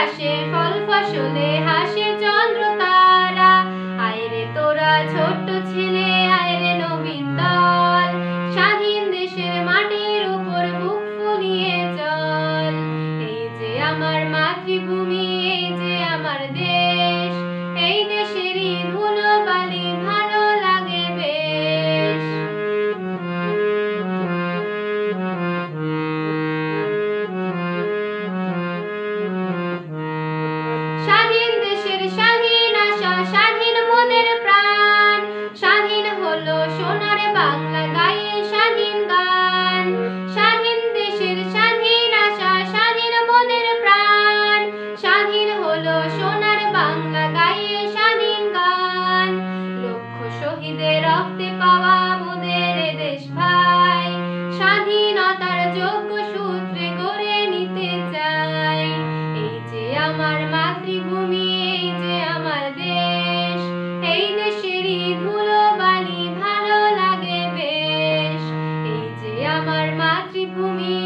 আসে ফল ফসলে হাসে চন্দ্র তারা। আয়রে তোরা ছোট্ট ছেলে, আয়রে নবীন দল, স্বাধীন দেশের মাটির উপর বুক ফুলিয়ে চল। এই যে আমার মাতৃভূমি, এই যে আমার দেশ, এই দেশেরই ধুলো বালি ভালো লাগে বেশ। স্বাধীন দেশের স্বাধীন আশা, স্বাধীন মোদের প্রাণ, স্বাধীন হলো সোনার বাংলা গায়ে স্বাধীন গান। স্বাধীন দেশের স্বাধীন আশা, স্বাধীন মোদের প্রাণ, স্বাধীন হলো সোনার বাংলা গায়ে স্বাধীন গান। লক্ষ শহীদের রক্তে পাওয়া মোদের দেশ ভাই, স্বাধীনতার যোগ্য সূত্রে গড়ে নিতে চাই। এই যে আমার মাতৃভূমি, এই যে আমার দেশ, এই দেশেরই ধুলো বালি ভালো লাগে বেশ। এই যে আমার মাতৃভূমি,